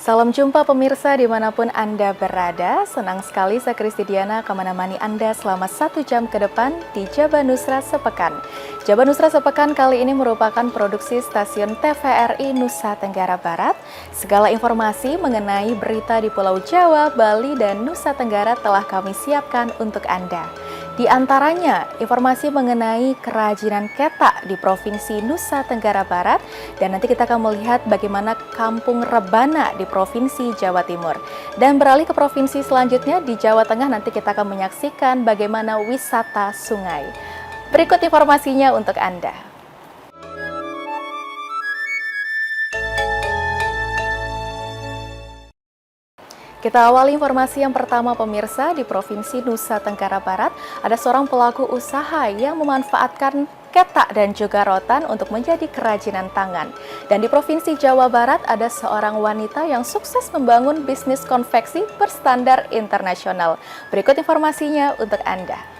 Salam jumpa pemirsa dimanapun Anda berada. Senang sekali saya Kristi Diana akan menemani Anda selama 1 jam ke depan di Jaba Nusra Sepekan. Jaba Nusra Sepekan kali ini merupakan produksi stasiun TVRI Nusa Tenggara Barat. Segala informasi mengenai berita di Pulau Jawa, Bali, dan Nusa Tenggara telah kami siapkan untuk Anda. Di antaranya, informasi mengenai kerajinan ketak di Provinsi Nusa Tenggara Barat, dan nanti kita akan melihat bagaimana kampung rebana di Provinsi Jawa Timur. Dan beralih ke provinsi selanjutnya di Jawa Tengah, nanti kita akan menyaksikan bagaimana wisata sungai. Berikut informasinya untuk Anda. Kita awali informasi yang pertama pemirsa. Di Provinsi Nusa Tenggara Barat, ada seorang pelaku usaha yang memanfaatkan ketak dan juga rotan untuk menjadi kerajinan tangan. Dan di Provinsi Jawa Barat, ada seorang wanita yang sukses membangun bisnis konveksi berstandar internasional. Berikut informasinya untuk Anda.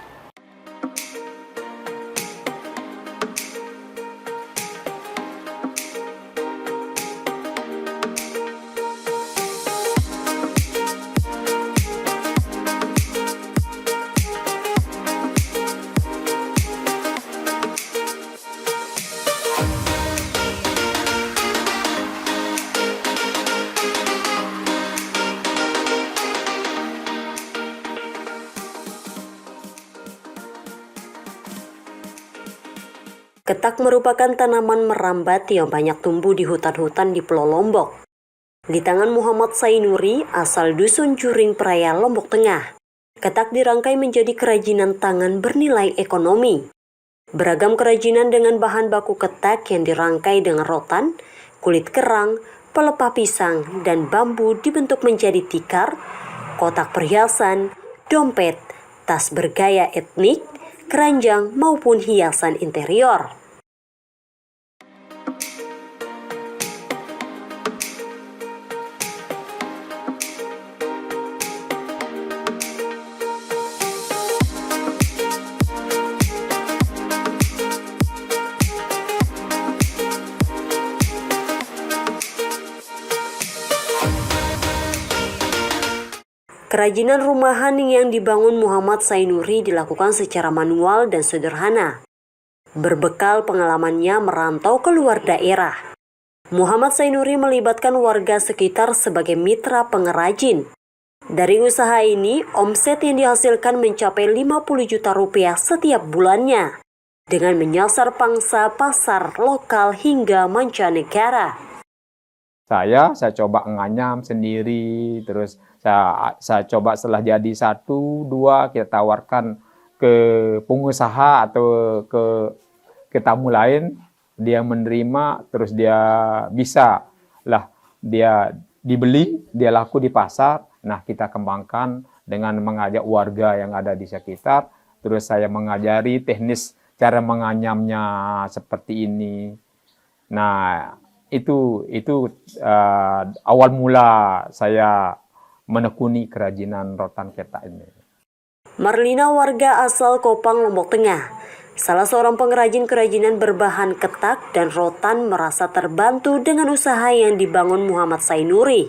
Ketak merupakan tanaman merambat yang banyak tumbuh di hutan-hutan di Pulau Lombok. Di tangan Muhammad Sainuri, asal Dusun Juring Peraya, Lombok Tengah, ketak dirangkai menjadi kerajinan tangan bernilai ekonomi. Beragam kerajinan dengan bahan baku ketak yang dirangkai dengan rotan, kulit kerang, pelepah pisang, dan bambu dibentuk menjadi tikar, kotak perhiasan, dompet, tas bergaya etnik, keranjang maupun hiasan interior. Kerajinan rumahan yang dibangun Muhammad Sainuri dilakukan secara manual dan sederhana. Berbekal pengalamannya merantau ke luar daerah, Muhammad Sainuri melibatkan warga sekitar sebagai mitra pengrajin. Dari usaha ini, omset yang dihasilkan mencapai 50 juta rupiah setiap bulannya, dengan menyasar pangsa pasar lokal hingga mancanegara. Saya coba nganyam sendiri, terus saya coba setelah jadi 1, 2, kita tawarkan ke pengusaha atau ke tamu lain, dia menerima, terus dia bisa lah, dia dibeli, dia laku di pasar. Nah, kita kembangkan dengan mengajak warga yang ada di sekitar, terus saya mengajari teknis cara menganyamnya seperti ini. Nah, itu awal mula saya menekuni kerajinan rotan ketak ini. Marlina, warga asal Kopang, Lombok Tengah, salah seorang pengrajin kerajinan berbahan ketak dan rotan, merasa terbantu dengan usaha yang dibangun Muhammad Sainuri.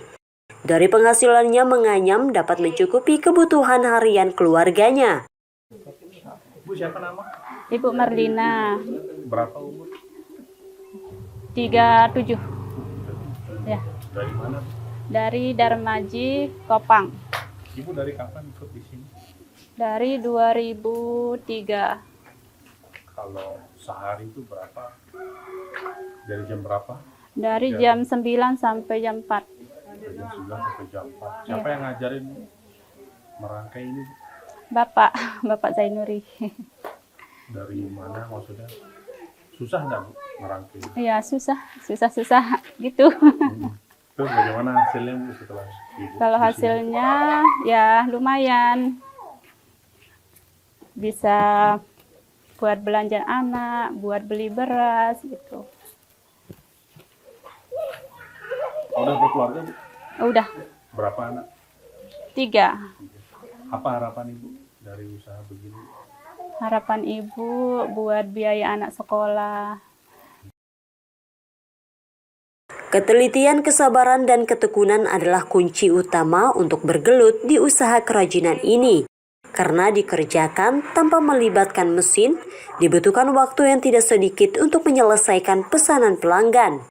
Dari penghasilannya menganyam dapat mencukupi kebutuhan harian keluarganya. Ibu siapa nama? Ibu Marlina. Berapa umur? 37. Ya. Dari mana? Dari Darmaji, Kopang. Ibu dari kapan ikut di sini? Dari 2003. Kalau sehari itu berapa? Dari jam berapa? Dari jam 9 sampai jam 4. Dari jam 9 sampai jam 4. Siapa yang ngajarin merangkai ini? Bapak Zainuri. Dari mana maksudnya? Susah nggak Bu merangkai? Iya, susah gitu. Terus bagaimana hasilnya Bu setelah Ibu? Kalau hasilnya ya lumayan. Bisa buat belanja anak, buat beli beras gitu. Udah berkeluarga Bu? Udah. Berapa anak? 3. Apa harapan Ibu dari usaha begini? Harapan ibu, 2 buat biaya anak sekolah. Ketelitian, kesabaran, dan ketekunan adalah kunci utama untuk bergelut di usaha kerajinan ini. Karena dikerjakan tanpa melibatkan mesin, dibutuhkan waktu yang tidak sedikit untuk menyelesaikan pesanan pelanggan.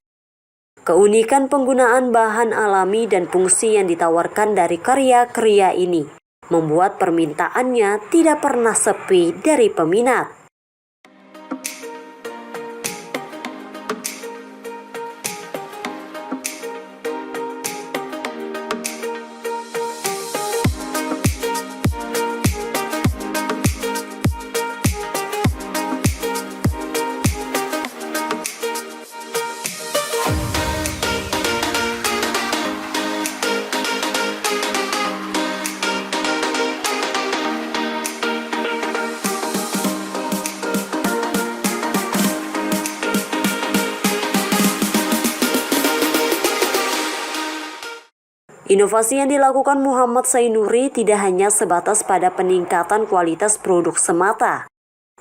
Keunikan penggunaan bahan alami dan fungsi yang ditawarkan dari karya-karya ini membuat permintaannya tidak pernah sepi dari peminat. Inovasi yang dilakukan Muhammad Sainuri tidak hanya sebatas pada peningkatan kualitas produk semata.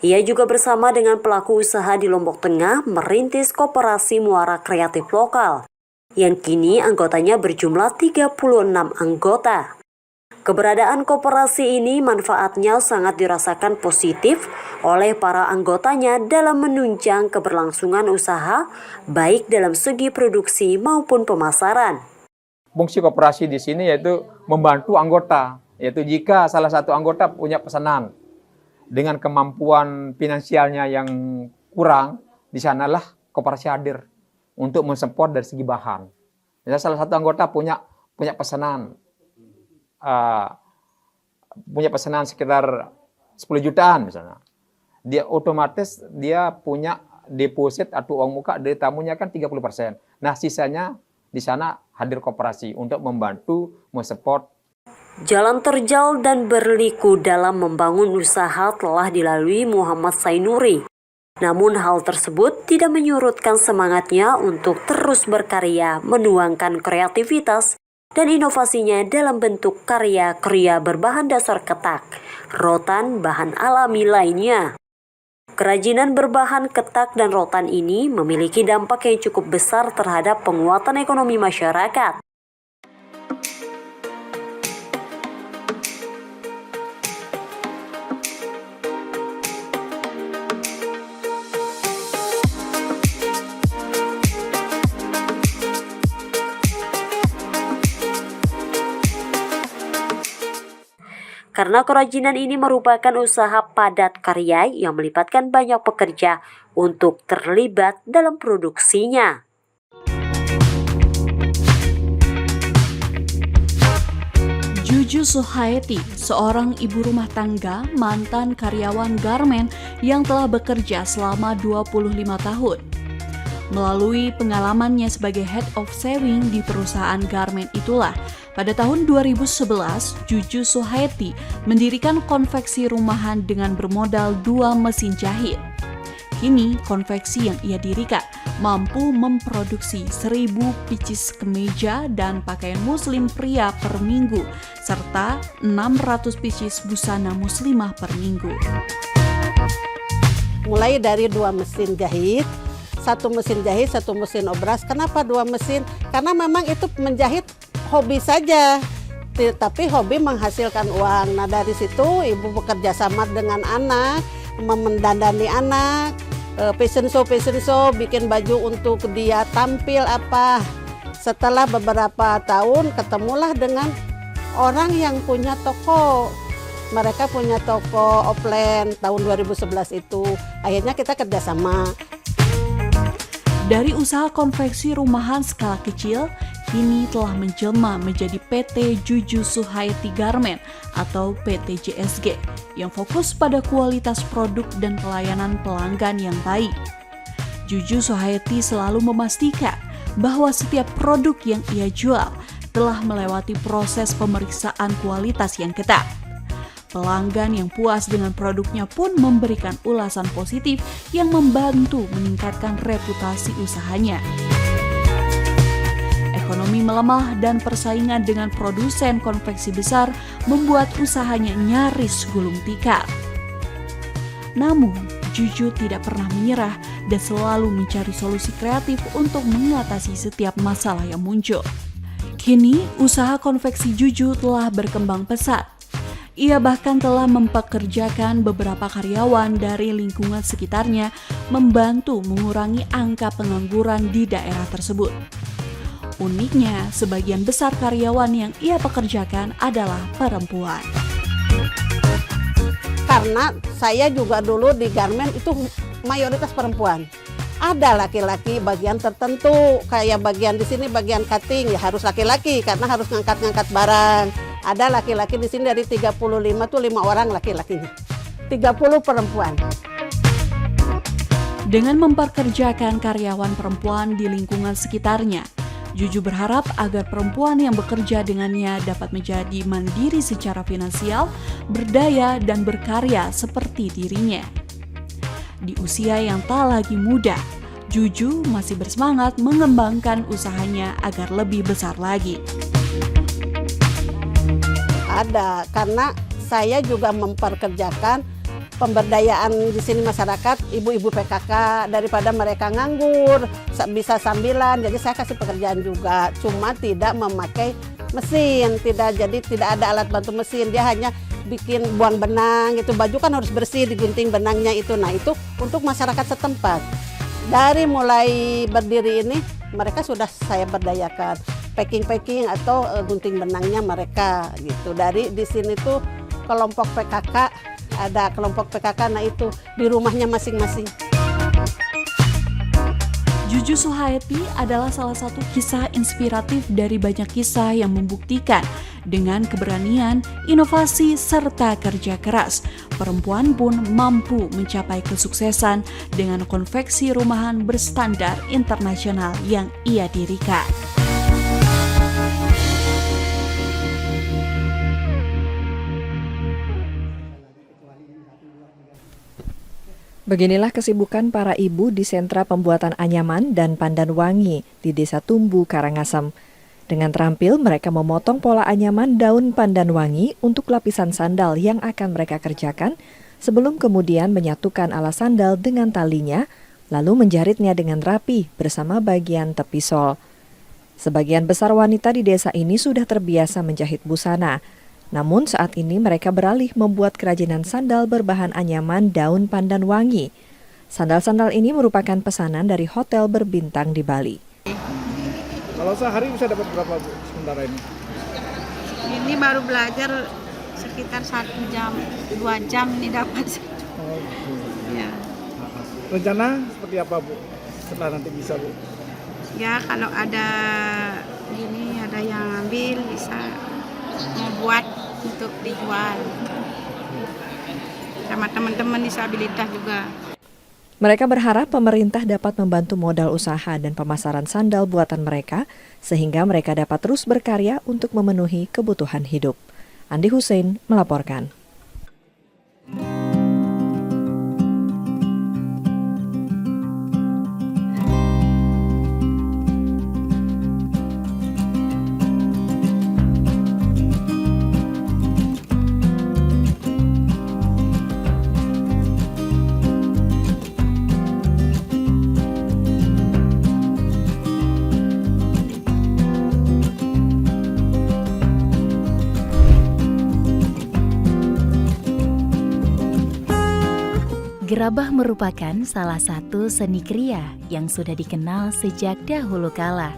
Ia juga bersama dengan pelaku usaha di Lombok Tengah merintis Koperasi Muara Kreatif Lokal, yang kini anggotanya berjumlah 36 anggota. Keberadaan koperasi ini manfaatnya sangat dirasakan positif oleh para anggotanya dalam menunjang keberlangsungan usaha, baik dalam segi produksi maupun pemasaran. Fungsi koperasi di sini yaitu membantu anggota, yaitu jika salah satu anggota punya pesanan dengan kemampuan finansialnya yang kurang, di sanalah koperasi hadir untuk mensupport dari segi bahan. Misalnya salah satu anggota punya pesanan sekitar 10 jutaan misalnya, dia otomatis dia punya deposit atau uang muka dari tamunya kan 30%. Nah sisanya di sana hadir koperasi untuk membantu mensupport. Jalan terjal dan berliku dalam membangun usaha telah dilalui Muhammad Sainuri. Namun hal tersebut tidak menyurutkan semangatnya untuk terus berkarya, menuangkan kreativitas dan inovasinya dalam bentuk karya-karya berbahan dasar ketak, rotan, bahan alami lainnya. Kerajinan berbahan ketak dan rotan ini memiliki dampak yang cukup besar terhadap penguatan ekonomi masyarakat. Karena kerajinan ini merupakan usaha padat karya yang melibatkan banyak pekerja untuk terlibat dalam produksinya. Juju Suhaeti, seorang ibu rumah tangga, mantan karyawan garmen yang telah bekerja selama 25 tahun. Melalui pengalamannya sebagai head of sewing di perusahaan garmen itulah, pada tahun 2011, Juju Suhaeti mendirikan konveksi rumahan dengan bermodal 2 mesin jahit. Kini, konveksi yang ia dirikan mampu memproduksi 1.000 pieces kemeja dan pakaian muslim pria per minggu, serta 600 pieces busana muslimah per minggu. Mulai dari 2 mesin jahit, 1 mesin jahit, 1 mesin obras. Kenapa 2 mesin? Karena memang itu menjahit hobi saja, tapi hobi menghasilkan uang. Nah dari situ ibu bekerja sama dengan anak, mendandani anak, fashion show, bikin baju untuk dia tampil apa. Setelah beberapa tahun ketemulah dengan orang yang punya toko. Mereka punya toko offline tahun 2011 itu. Akhirnya kita kerjasama. Dari usaha konveksi rumahan skala kecil, kini telah menjelma menjadi PT Juju Suhaeti Garment atau PT JSG yang fokus pada kualitas produk dan pelayanan pelanggan yang baik. Juju Suhaeti selalu memastikan bahwa setiap produk yang ia jual telah melewati proses pemeriksaan kualitas yang ketat. Pelanggan yang puas dengan produknya pun memberikan ulasan positif yang membantu meningkatkan reputasi usahanya. Ekonomi melemah dan persaingan dengan produsen konveksi besar membuat usahanya nyaris gulung tikar. Namun, Juju tidak pernah menyerah dan selalu mencari solusi kreatif untuk mengatasi setiap masalah yang muncul. Kini, usaha konveksi Juju telah berkembang pesat. Ia bahkan telah mempekerjakan beberapa karyawan dari lingkungan sekitarnya, membantu mengurangi angka pengangguran di daerah tersebut. Uniknya, sebagian besar karyawan yang ia pekerjakan adalah perempuan. Karena saya juga dulu di garmen itu mayoritas perempuan. Ada laki-laki bagian tertentu, kayak bagian di sini bagian cutting ya harus laki-laki karena harus ngangkat-ngangkat barang. Ada laki-laki di sini dari 35 tuh 5 orang laki-lakinya. 30 perempuan. Dengan memperkerjakan karyawan perempuan di lingkungan sekitarnya, Juju berharap agar perempuan yang bekerja dengannya dapat menjadi mandiri secara finansial, berdaya, dan berkarya seperti dirinya. Di usia yang tak lagi muda, Juju masih bersemangat mengembangkan usahanya agar lebih besar lagi. Ada, karena saya juga memperkerjakan pemberdayaan di sini masyarakat, ibu-ibu PKK, daripada mereka nganggur, bisa sambilan, jadi saya kasih pekerjaan juga, cuma tidak memakai mesin, jadi tidak ada alat bantu mesin, dia hanya bikin buang benang, itu baju kan harus bersih, digunting benangnya itu, nah itu untuk masyarakat setempat. Dari mulai berdiri ini, mereka sudah saya berdayakan, packing atau gunting benangnya mereka gitu. Dari di sini tuh kelompok PKK, ada kelompok PKK, nah itu di rumahnya masing-masing. Juju Suhaeti adalah salah satu kisah inspiratif dari banyak kisah yang membuktikan dengan keberanian, inovasi, serta kerja keras, perempuan pun mampu mencapai kesuksesan dengan konveksi rumahan berstandar internasional yang ia dirikan. Beginilah kesibukan para ibu di sentra pembuatan anyaman dan pandan wangi di Desa Tumbu, Karangasem. Dengan terampil, mereka memotong pola anyaman daun pandan wangi untuk lapisan sandal yang akan mereka kerjakan, sebelum kemudian menyatukan alas sandal dengan talinya, lalu menjaritnya dengan rapi bersama bagian tepi sol. Sebagian besar wanita di desa ini sudah terbiasa menjahit busana. Namun saat ini mereka beralih membuat kerajinan sandal berbahan anyaman daun pandan wangi. Sandal-sandal ini merupakan pesanan dari hotel berbintang di Bali. Kalau sehari bisa dapat berapa, Bu, sementara ini? Ini baru belajar sekitar 1 jam, 2 jam ini dapat. Oh, Ya. Rencana seperti apa, Bu, setelah nanti bisa, Bu? Ya kalau ada ini ada yang ambil bisa membuat untuk dijual sama teman-teman disabilitas juga. Mereka berharap pemerintah dapat membantu modal usaha dan pemasaran sandal buatan mereka sehingga mereka dapat terus berkarya untuk memenuhi kebutuhan hidup. Andi Hussein melaporkan. Gerabah merupakan salah satu seni kriya yang sudah dikenal sejak dahulu kala.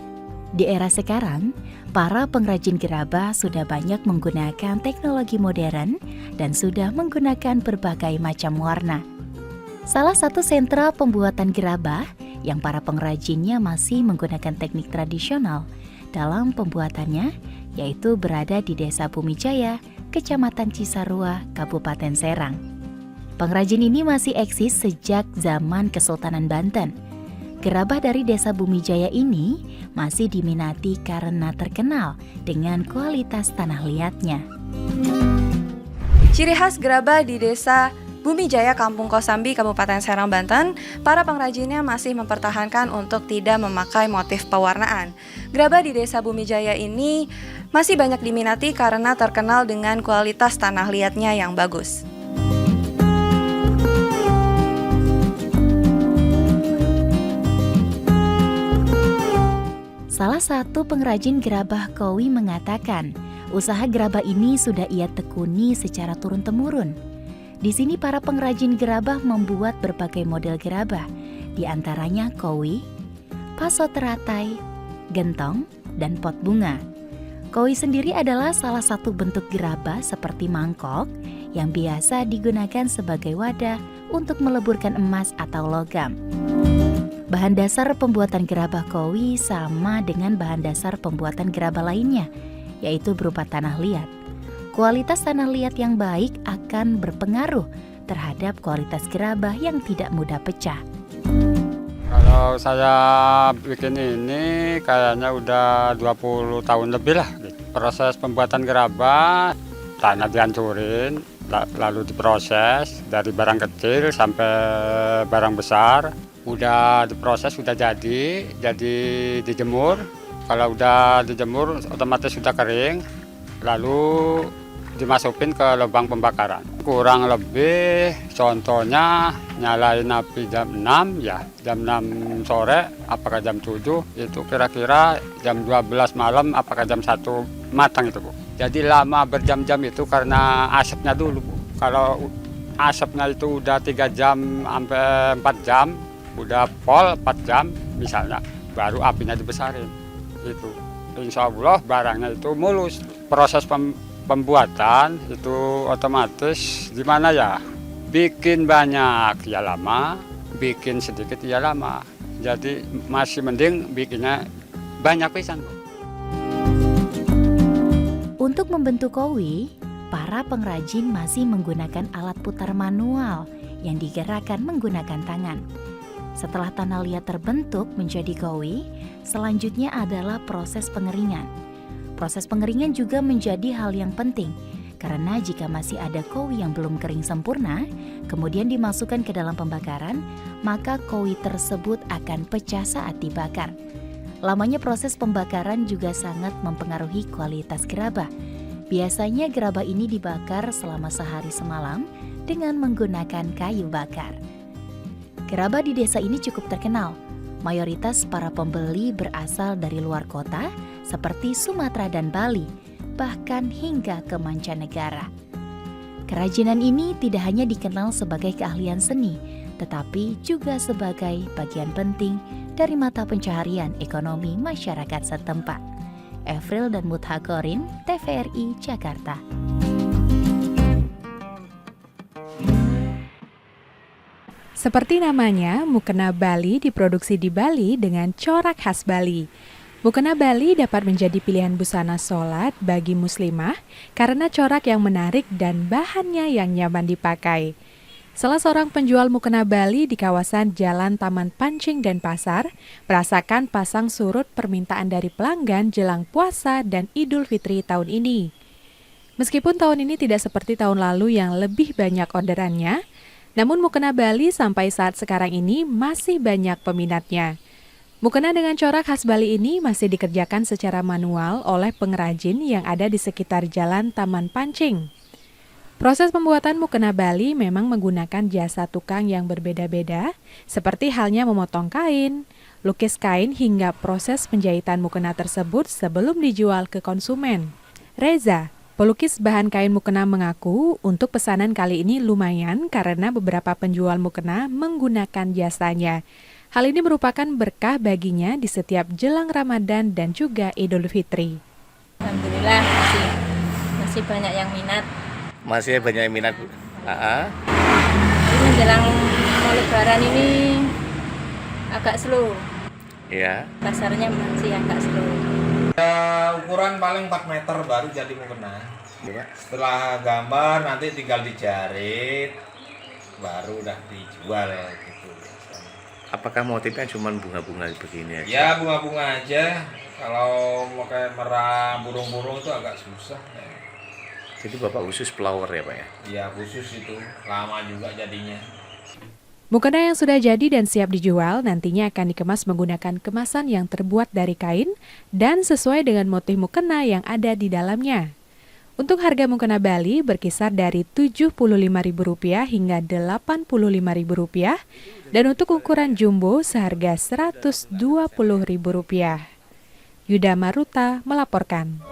Di era sekarang, para pengrajin gerabah sudah banyak menggunakan teknologi modern dan sudah menggunakan berbagai macam warna. Salah satu sentra pembuatan gerabah yang para pengrajinnya masih menggunakan teknik tradisional dalam pembuatannya, yaitu berada di Desa Bumijaya, Kecamatan Cisarua, Kabupaten Serang. Pengrajin ini masih eksis sejak zaman Kesultanan Banten. Gerabah dari Desa Bumijaya ini masih diminati karena terkenal dengan kualitas tanah liatnya. Ciri khas gerabah di Desa Bumijaya, Kampung Kosambi, Kabupaten Serang, Banten, para pengrajinnya masih mempertahankan untuk tidak memakai motif pewarnaan. Gerabah di Desa Bumijaya ini masih banyak diminati karena terkenal dengan kualitas tanah liatnya yang bagus. Salah satu pengrajin gerabah Kowi mengatakan, usaha gerabah ini sudah ia tekuni secara turun-temurun. Di sini para pengrajin gerabah membuat berbagai model gerabah, di antaranya kowi, paso teratai, gentong, dan pot bunga. Kowi sendiri adalah salah satu bentuk gerabah seperti mangkok yang biasa digunakan sebagai wadah untuk meleburkan emas atau logam. Bahan dasar pembuatan gerabah kowi sama dengan bahan dasar pembuatan gerabah lainnya, yaitu berupa tanah liat. Kualitas tanah liat yang baik akan berpengaruh terhadap kualitas gerabah yang tidak mudah pecah. Kalau saya bikin ini kayaknya udah 20 tahun lebih lah. Proses pembuatan gerabah, tanah dihancurin, lalu diproses dari barang kecil sampai barang besar. Udah diproses, sudah jadi dijemur. Kalau udah dijemur otomatis sudah kering, lalu dimasukin ke lubang pembakaran. Kurang lebih contohnya nyalain api jam 6 ya, jam 6 sore apakah jam 7 itu kira-kira jam 12 malam apakah jam 1 matang itu Bu. Jadi lama berjam-jam itu karena asapnya dulu Bu. Kalau asapnya itu udah 3 jam sampai 4 jam, udah pol 4 jam misalnya, baru apinya dibesarin. Itu insya Allah barangnya itu mulus. Proses pembuatan itu otomatis gimana ya, bikin banyak ya lama, bikin sedikit ya lama. Jadi masih mending bikinnya banyak pisan Bu. Untuk membentuk kowi, para pengrajin masih menggunakan alat putar manual yang digerakkan menggunakan tangan. Setelah tanah liat terbentuk menjadi kowi, selanjutnya adalah proses pengeringan. Proses pengeringan juga menjadi hal yang penting, karena jika masih ada kowi yang belum kering sempurna, kemudian dimasukkan ke dalam pembakaran, maka kowi tersebut akan pecah saat dibakar. Lamanya proses pembakaran juga sangat mempengaruhi kualitas gerabah. Biasanya gerabah ini dibakar selama sehari semalam dengan menggunakan kayu bakar. Gerabah di desa ini cukup terkenal. Mayoritas para pembeli berasal dari luar kota seperti Sumatera dan Bali, bahkan hingga ke mancanegara. Kerajinan ini tidak hanya dikenal sebagai keahlian seni, tetapi juga sebagai bagian penting dari mata pencaharian ekonomi masyarakat setempat. Efril dan Muthakorin, TVRI Jakarta. Seperti namanya, mukena Bali diproduksi di Bali dengan corak khas Bali. Mukena Bali dapat menjadi pilihan busana sholat bagi muslimah karena corak yang menarik dan bahannya yang nyaman dipakai. Salah seorang penjual mukena Bali di kawasan Jalan Taman Pancing dan Pasar merasakan pasang surut permintaan dari pelanggan jelang puasa dan Idul Fitri tahun ini. Meskipun tahun ini tidak seperti tahun lalu yang lebih banyak orderannya, namun mukena Bali sampai saat sekarang ini masih banyak peminatnya. Mukena dengan corak khas Bali ini masih dikerjakan secara manual oleh pengrajin yang ada di sekitar Jalan Taman Pancing. Proses pembuatan mukena Bali memang menggunakan jasa tukang yang berbeda-beda, seperti halnya memotong kain, lukis kain hingga proses penjahitan mukena tersebut sebelum dijual ke konsumen. Reza, pelukis bahan kain mukena mengaku untuk pesanan kali ini lumayan karena beberapa penjual mukena menggunakan jasanya. Hal ini merupakan berkah baginya di setiap jelang Ramadan dan juga Idul Fitri. Alhamdulillah masih banyak yang minat. Masih banyak yang minat Bu. Ini menjelang mau Lebaran ini agak slow. Iya. Pasarnya masih agak slow. Ya, ukuran paling 4 meter baru jadi mukena. Setelah gambar nanti tinggal dijarit, baru udah dijual gitu. Apakah motifnya cuma bunga-bunga begini aja? Ya bunga-bunga aja. Kalau mau kayak merah burung-burung itu agak susah. Jadi Bapak khusus flower ya Pak ya? Iya khusus itu, lama juga jadinya. Mukena yang sudah jadi dan siap dijual nantinya akan dikemas menggunakan kemasan yang terbuat dari kain dan sesuai dengan motif mukena yang ada di dalamnya. Untuk harga mukena Bali berkisar dari Rp75.000 hingga Rp85.000 dan untuk ukuran jumbo seharga Rp120.000. Yuda Maruta melaporkan.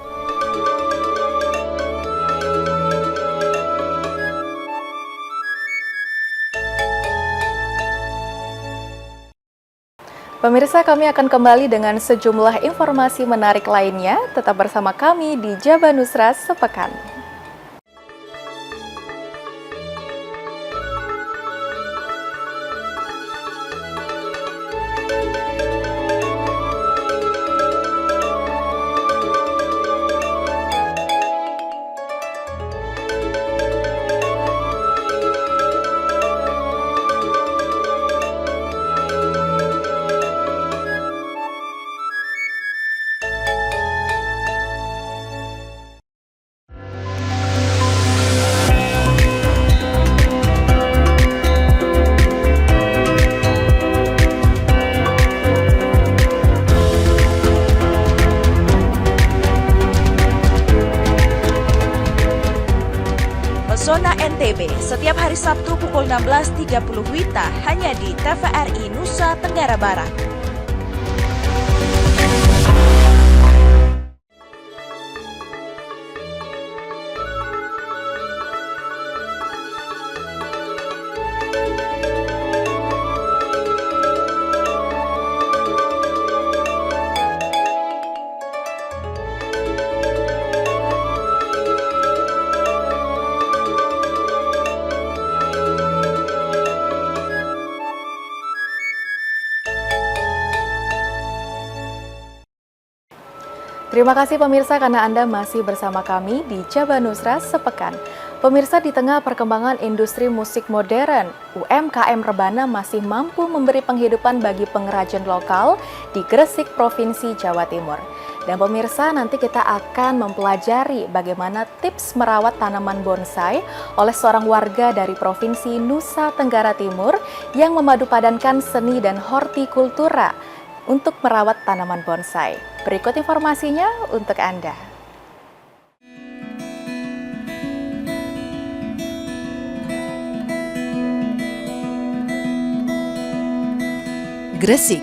Pemirsa, kami akan kembali dengan sejumlah informasi menarik lainnya. Tetap bersama kami di Jabanusra Sepekan. Pesona NTB setiap hari Sabtu pukul 16.30 WITA hanya di TVRI Nusa Tenggara Barat. Terima kasih pemirsa karena Anda masih bersama kami di Jabanusra Sepekan. Pemirsa, di tengah perkembangan industri musik modern, UMKM Rebana masih mampu memberi penghidupan bagi pengrajin lokal di Gresik, Provinsi Jawa Timur. Dan pemirsa, nanti kita akan mempelajari bagaimana tips merawat tanaman bonsai oleh seorang warga dari Provinsi Nusa Tenggara Timur yang memadupadankan seni dan hortikultura untuk merawat tanaman bonsai. Berikut informasinya untuk Anda. Gresik,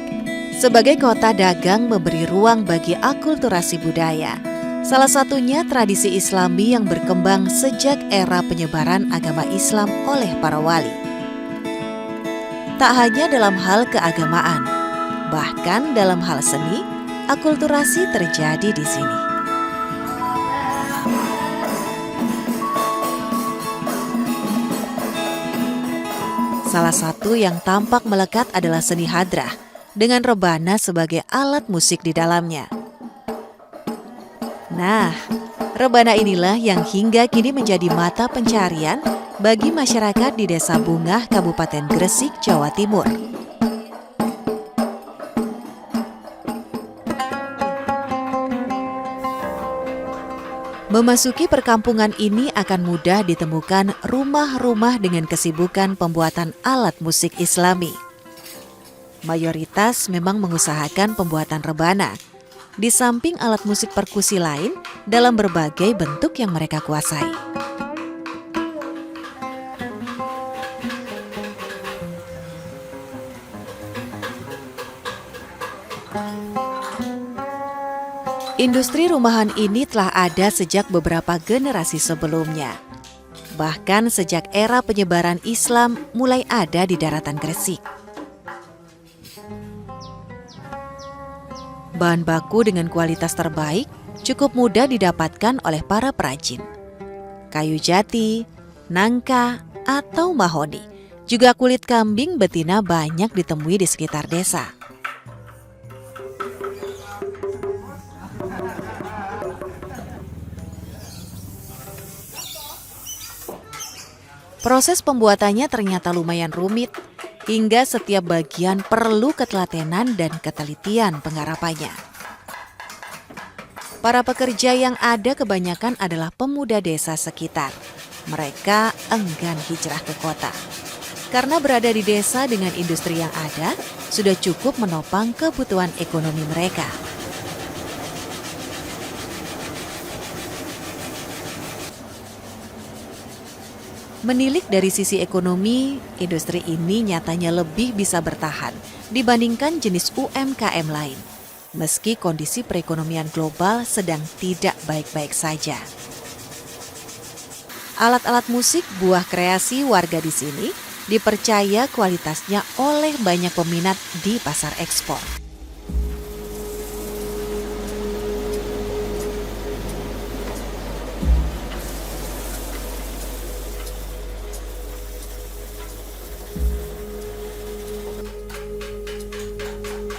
sebagai kota dagang memberi ruang bagi akulturasi budaya. Salah satunya tradisi Islami yang berkembang sejak era penyebaran agama Islam oleh para wali. Tak hanya dalam hal keagamaan, bahkan dalam hal seni, akulturasi terjadi di sini. Salah satu yang tampak melekat adalah seni hadrah, dengan rebana sebagai alat musik di dalamnya. Nah, rebana inilah yang hingga kini menjadi mata pencarian bagi masyarakat di Desa Bungah, Kabupaten Gresik, Jawa Timur. Memasuki perkampungan ini akan mudah ditemukan rumah-rumah dengan kesibukan pembuatan alat musik Islami. Mayoritas memang mengusahakan pembuatan rebana, di samping alat musik perkusi lain dalam berbagai bentuk yang mereka kuasai. Industri rumahan ini telah ada sejak beberapa generasi sebelumnya. Bahkan sejak era penyebaran Islam mulai ada di daratan Gresik. Bahan baku dengan kualitas terbaik cukup mudah didapatkan oleh para perajin. Kayu jati, nangka, atau mahoni. Juga kulit kambing betina banyak ditemui di sekitar desa. Proses pembuatannya ternyata lumayan rumit, hingga setiap bagian perlu ketelatenan dan ketelitian penggarapannya. Para pekerja yang ada kebanyakan adalah pemuda desa sekitar. Mereka enggan hijrah ke kota. Karena berada di desa dengan industri yang ada, sudah cukup menopang kebutuhan ekonomi mereka. Menilik dari sisi ekonomi, industri ini nyatanya lebih bisa bertahan dibandingkan jenis UMKM lain. meski kondisi perekonomian global sedang tidak baik-baik saja. Alat-alat musik buah kreasi warga di sini dipercaya kualitasnya oleh banyak peminat di pasar ekspor.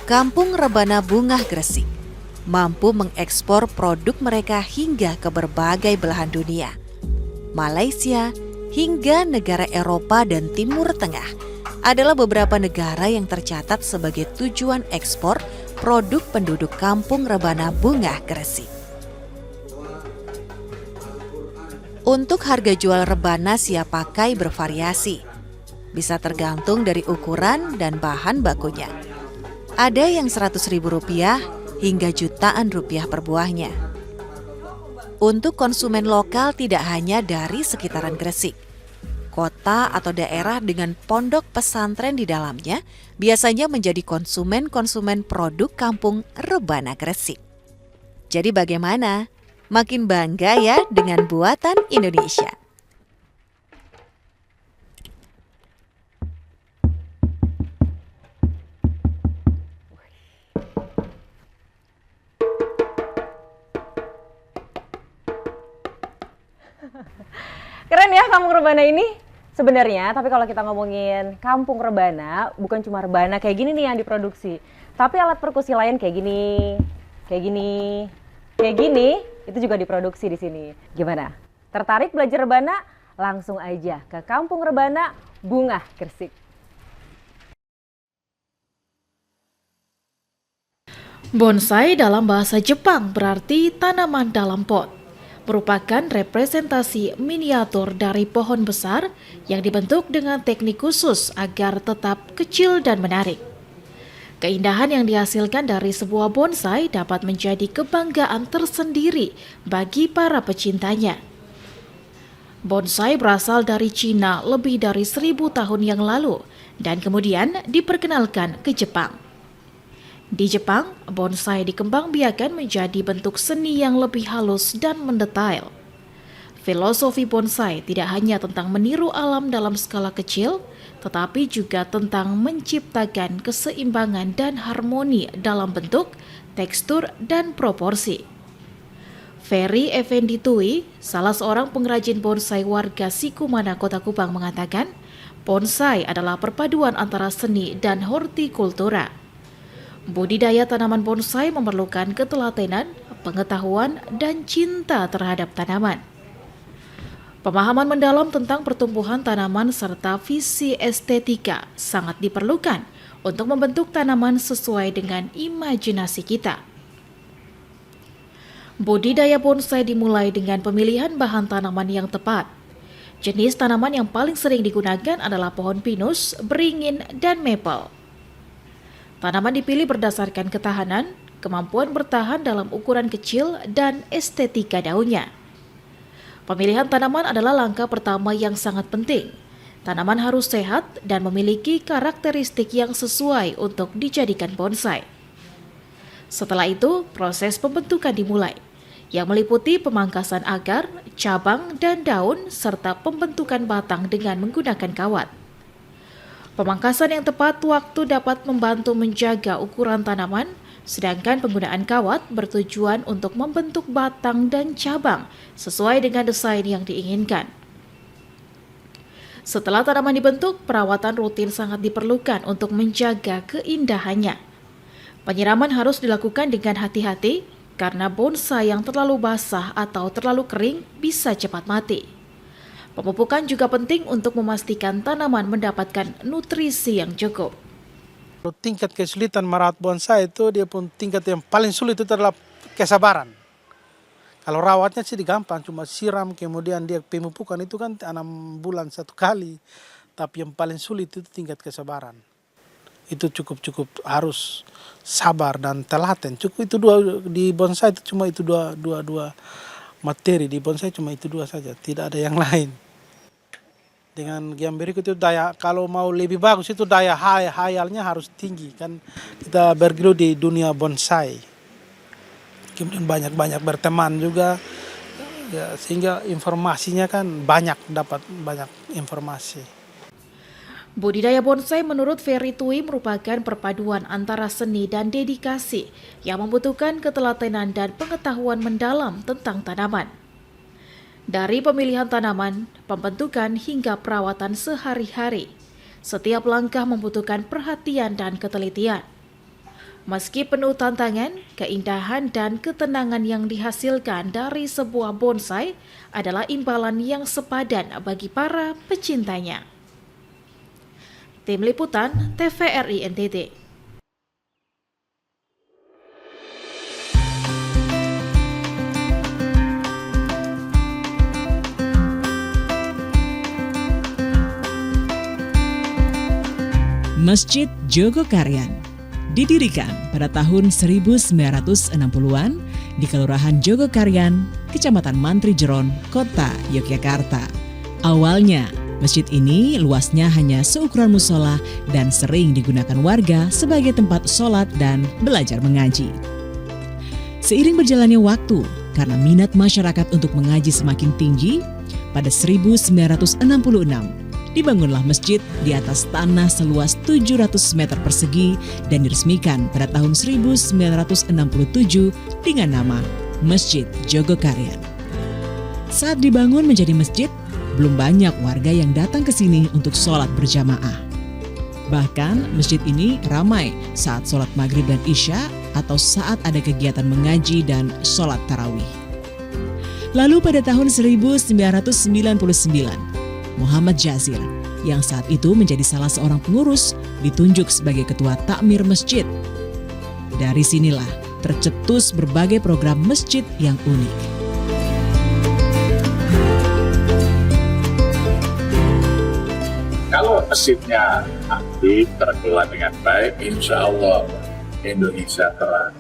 Kampung Rebana Bungah Gresik mampu mengekspor produk mereka hingga ke berbagai belahan dunia. Malaysia hingga negara Eropa dan Timur Tengah adalah beberapa negara yang tercatat sebagai tujuan ekspor produk penduduk Kampung Rebana Bungah Gresik. Untuk harga jual rebana siap pakai bervariasi, bisa tergantung dari ukuran dan bahan bakunya. Ada yang Rp100.000 hingga jutaan rupiah per buahnya. Untuk konsumen lokal tidak hanya dari sekitaran Gresik, kota atau daerah dengan pondok pesantren di dalamnya biasanya menjadi konsumen produk Kampung Rebana Gresik. Jadi bagaimana? Makin bangga ya dengan buatan Indonesia. Keren ya Kampung Rebana ini sebenarnya, tapi kalau kita ngomongin Kampung Rebana, bukan cuma rebana kayak gini nih yang diproduksi, tapi alat perkusi lain kayak gini, itu juga diproduksi di sini. Gimana? Tertarik belajar rebana? Langsung aja ke Kampung Rebana Bungah Gresik. Bonsai dalam bahasa Jepang berarti tanaman dalam pot. Merupakan representasi miniatur dari pohon besar yang dibentuk dengan teknik khusus agar tetap kecil dan menarik. Keindahan yang dihasilkan dari sebuah bonsai dapat menjadi kebanggaan tersendiri bagi para pecintanya. Bonsai berasal dari Cina lebih dari 1000 tahun yang lalu dan kemudian diperkenalkan ke Jepang. Di Jepang, bonsai dikembangbiakan menjadi bentuk seni yang lebih halus dan mendetail. Filosofi bonsai tidak hanya tentang meniru alam dalam skala kecil, tetapi juga tentang menciptakan keseimbangan dan harmoni dalam bentuk, tekstur, dan proporsi. Ferry Effendi Tui, salah seorang pengrajin bonsai warga Sikumana, Kota Kupang mengatakan, bonsai adalah perpaduan antara seni dan hortikultura. Budidaya tanaman bonsai memerlukan ketelatenan, pengetahuan, dan cinta terhadap tanaman. Pemahaman mendalam tentang pertumbuhan tanaman serta visi estetika sangat diperlukan untuk membentuk tanaman sesuai dengan imajinasi kita. Budidaya bonsai dimulai dengan pemilihan bahan tanaman yang tepat. Jenis tanaman yang paling sering digunakan adalah pohon pinus, beringin, dan maple. Tanaman dipilih berdasarkan ketahanan, kemampuan bertahan dalam ukuran kecil, dan estetika daunnya. Pemilihan tanaman adalah langkah pertama yang sangat penting. Tanaman harus sehat dan memiliki karakteristik yang sesuai untuk dijadikan bonsai. Setelah itu, proses pembentukan dimulai, yang meliputi pemangkasan akar, cabang, dan daun, serta pembentukan batang dengan menggunakan kawat. Pemangkasan yang tepat waktu dapat membantu menjaga ukuran tanaman, sedangkan penggunaan kawat bertujuan untuk membentuk batang dan cabang sesuai dengan desain yang diinginkan. Setelah tanaman dibentuk, perawatan rutin sangat diperlukan untuk menjaga keindahannya. Penyiraman harus dilakukan dengan hati-hati karena bonsai yang terlalu basah atau terlalu kering bisa cepat mati. Pemupukan juga penting untuk memastikan tanaman mendapatkan nutrisi yang cukup. Tingkat kesulitan merawat bonsai itu dia pun tingkat yang paling sulit itu adalah kesabaran. Kalau rawatnya sih gampang, cuma siram kemudian dia pemupukan itu kan 6 bulan 1 kali. Tapi yang paling sulit itu tingkat kesabaran. Itu cukup harus sabar dan telaten. Cukup itu di bonsai itu cuma itu dua materi di bonsai cuma itu 2 saja, tidak ada yang lain. Dengan yang berikut itu daya, kalau mau lebih bagus itu daya hayalnya harus tinggi kan. Kita bergelut di dunia bonsai. Kemudian banyak berteman juga. Ya, sehingga informasinya kan dapat banyak informasi. Budidaya bonsai menurut Ferry Tui merupakan perpaduan antara seni dan dedikasi yang membutuhkan ketelatenan dan pengetahuan mendalam tentang tanaman. Dari pemilihan tanaman, pembentukan hingga perawatan sehari-hari, setiap langkah membutuhkan perhatian dan ketelitian. Meski penuh tantangan, keindahan dan ketenangan yang dihasilkan dari sebuah bonsai adalah imbalan yang sepadan bagi para pecintanya. Tim Liputan TVRI NTT. Masjid Jogokaryan didirikan pada tahun 1960-an di Kelurahan Jogokaryan, Kecamatan Mantri Jeron, Kota Yogyakarta. Awalnya, masjid ini luasnya hanya seukuran musola dan sering digunakan warga sebagai tempat sholat dan belajar mengaji. Seiring berjalannya waktu, karena minat masyarakat untuk mengaji semakin tinggi, pada 1966, dibangunlah masjid di atas tanah seluas 700 meter persegi dan diresmikan pada tahun 1967 dengan nama Masjid Jogokaryan. Saat dibangun menjadi masjid, belum banyak warga yang datang ke sini untuk sholat berjamaah. Bahkan masjid ini ramai saat sholat maghrib dan isya atau saat ada kegiatan mengaji dan sholat tarawih. Lalu pada tahun 1999, Muhammad Jazir, yang saat itu menjadi salah seorang pengurus, ditunjuk sebagai ketua takmir masjid. Dari sinilah tercetus berbagai program masjid yang unik. Kalau masjidnya aktif, terkelola dengan baik, insya Allah Indonesia terang.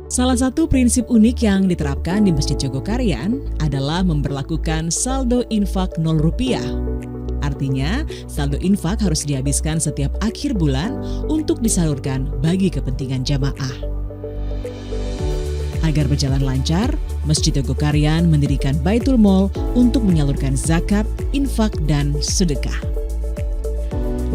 Salah satu prinsip unik yang diterapkan di Masjid Jogokaryan adalah memberlakukan saldo infak 0 rupiah. Artinya, saldo infak harus dihabiskan setiap akhir bulan untuk disalurkan bagi kepentingan jamaah. Agar berjalan lancar, Masjid Jogokaryan mendirikan Baitul Mal untuk menyalurkan zakat, infak, dan sedekah.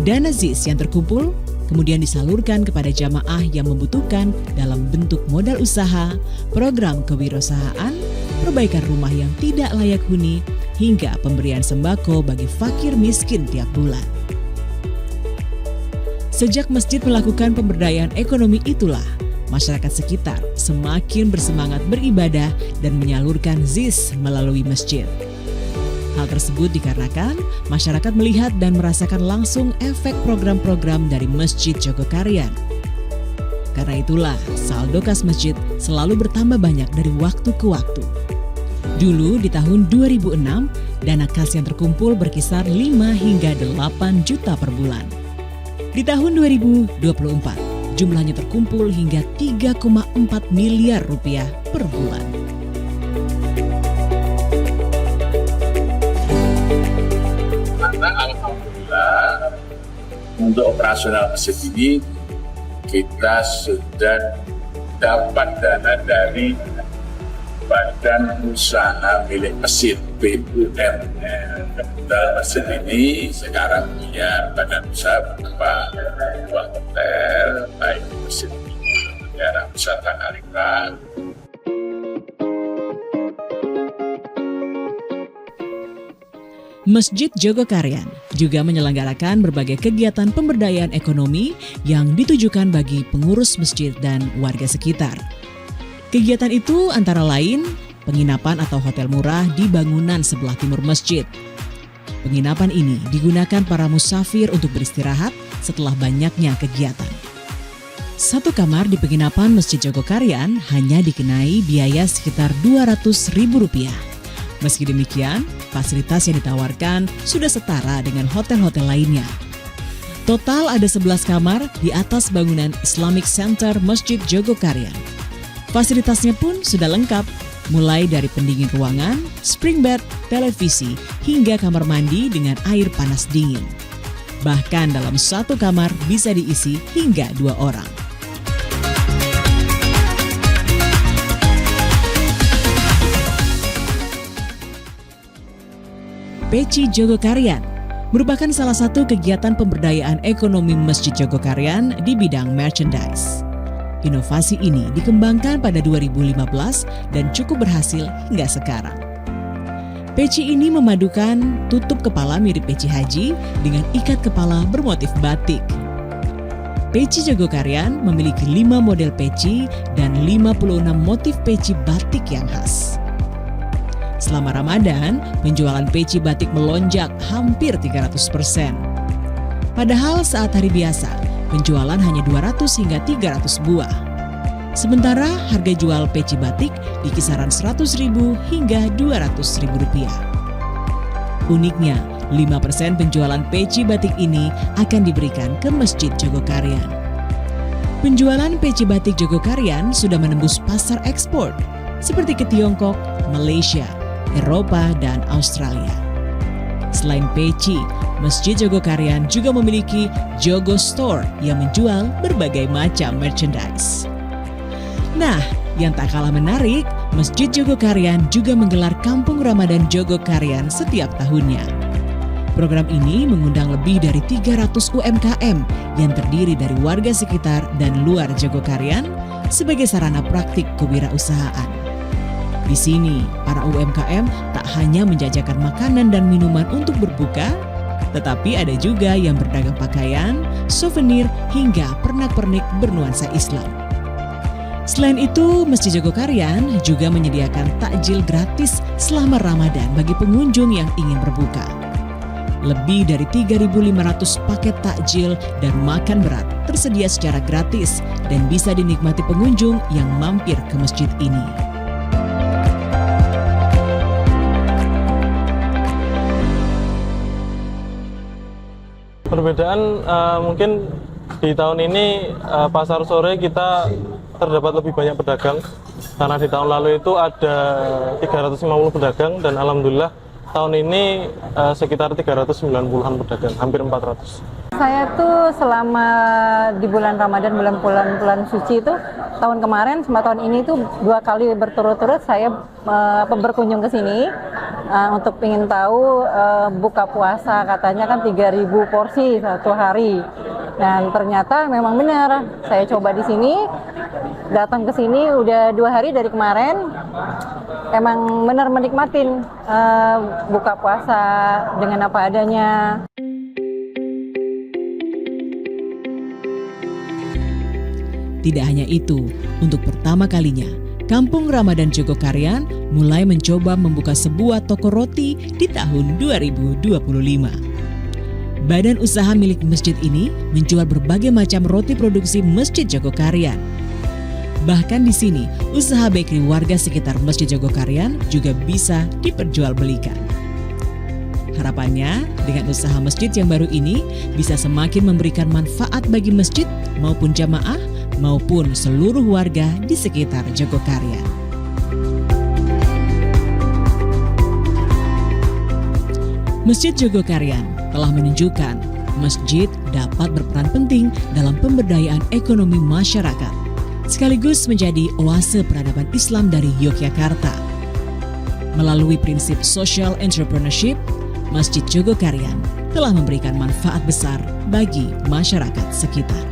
Dana ZIS yang terkumpul kemudian disalurkan kepada jamaah yang membutuhkan dalam bentuk modal usaha, program kewirausahaan, perbaikan rumah yang tidak layak huni, hingga pemberian sembako bagi fakir miskin tiap bulan. Sejak masjid melakukan pemberdayaan ekonomi itulah, masyarakat sekitar semakin bersemangat beribadah dan menyalurkan ZIS melalui masjid. Hal tersebut dikarenakan masyarakat melihat dan merasakan langsung efek program-program dari Masjid Jogokaryan. Karena itulah, saldo kas masjid selalu bertambah banyak dari waktu ke waktu. Dulu di tahun 2006, dana kas yang terkumpul berkisar 5 hingga 8 juta per bulan. Di tahun 2024, jumlahnya terkumpul hingga 3,4 miliar rupiah per bulan. Alhamdulillah, untuk operasional masjid ini kita sudah dapat dana dari Badan Usaha Milik Masjid (BUMN). Kebetulan masjid ini sekarang punya badan usaha berupa dua hotel, baik masjid di daerah wisata Naringrat. Masjid Jogokaryan juga menyelenggarakan berbagai kegiatan pemberdayaan ekonomi yang ditujukan bagi pengurus masjid dan warga sekitar. Kegiatan itu antara lain penginapan atau hotel murah di bangunan sebelah timur masjid. Penginapan ini digunakan para musafir untuk beristirahat setelah banyaknya kegiatan. Satu kamar di penginapan Masjid Jogokaryan hanya dikenai biaya sekitar Rp200.000. Meski demikian, fasilitas yang ditawarkan sudah setara dengan hotel-hotel lainnya. Total ada 11 kamar di atas bangunan Islamic Center Masjid Jogokaryan. Fasilitasnya pun sudah lengkap, mulai dari pendingin ruangan, spring bed, televisi, hingga kamar mandi dengan air panas dingin. Bahkan dalam satu kamar bisa diisi hingga 2 orang. Peci Jogokarian merupakan salah satu kegiatan pemberdayaan ekonomi Masjid Jogokarian di bidang merchandise. Inovasi ini dikembangkan pada 2015 dan cukup berhasil hingga sekarang. Peci ini memadukan tutup kepala mirip peci haji dengan ikat kepala bermotif batik. Peci Jogokarian memiliki 5 model peci dan 56 motif peci batik yang khas. Selama Ramadan, penjualan peci batik melonjak hampir 300%. Padahal saat hari biasa, penjualan hanya 200 hingga 300 buah. Sementara harga jual peci batik di kisaran 100.000 hingga 200.000 rupiah. Uniknya, 5% penjualan peci batik ini akan diberikan ke Masjid Jogokarian. Penjualan peci batik Jogokarian sudah menembus pasar ekspor, seperti ke Tiongkok, Malaysia, Eropa, dan Australia. Selain peci, Masjid Jogokarian juga memiliki Jogo Store yang menjual berbagai macam merchandise. Nah, yang tak kalah menarik, Masjid Jogokarian juga menggelar Kampung Ramadan Jogokarian setiap tahunnya. Program ini mengundang lebih dari 300 UMKM yang terdiri dari warga sekitar dan luar Jogokarian sebagai sarana praktik kewirausahaan. Di sini, para UMKM tak hanya menjajakan makanan dan minuman untuk berbuka, tetapi ada juga yang berdagang pakaian, souvenir, hingga pernak-pernik bernuansa Islam. Selain itu, Masjid Jogokarian juga menyediakan takjil gratis selama Ramadan bagi pengunjung yang ingin berbuka. Lebih dari 3.500 paket takjil dan makan berat tersedia secara gratis dan bisa dinikmati pengunjung yang mampir ke masjid ini. Perbedaan mungkin di tahun ini pasar sore kita terdapat lebih banyak pedagang, karena di tahun lalu itu ada 350 pedagang dan alhamdulillah tahun ini sekitar 390-an pedagang, hampir 400. Saya tuh selama di bulan Ramadan, bulan suci itu tahun kemarin sama tahun ini tuh 2 kali berturut-turut saya berkunjung ke sini untuk ingin tahu buka puasa, katanya kan 3.000 porsi satu hari. Dan ternyata memang benar. Saya coba di sini, datang ke sini udah 2 hari dari kemarin. Emang benar menikmatin buka puasa dengan apa adanya. Tidak hanya itu, untuk pertama kalinya, Kampung Ramadan Jogokarian mulai mencoba membuka sebuah toko roti di tahun 2025. Badan usaha milik masjid ini menjual berbagai macam roti produksi Masjid Jogokarian. Bahkan di sini, usaha bakery warga sekitar Masjid Jogokarian juga bisa diperjualbelikan. Harapannya, dengan usaha masjid yang baru ini bisa semakin memberikan manfaat bagi masjid maupun jamaah maupun seluruh warga di sekitar Jogokarian. Masjid Jogokarian telah menunjukkan masjid dapat berperan penting dalam pemberdayaan ekonomi masyarakat, sekaligus menjadi oase peradaban Islam dari Yogyakarta. Melalui prinsip social entrepreneurship, Masjid Jogokarian telah memberikan manfaat besar bagi masyarakat sekitar.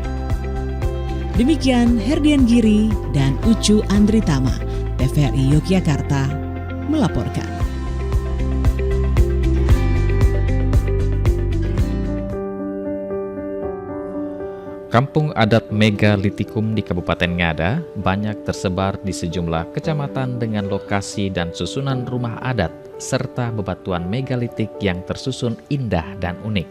Demikian Herdian Giri dan Ucu Andritama, TVRI Yogyakarta, melaporkan. Kampung adat Megalitikum di Kabupaten Ngada banyak tersebar di sejumlah kecamatan dengan lokasi dan susunan rumah adat serta bebatuan megalitik yang tersusun indah dan unik.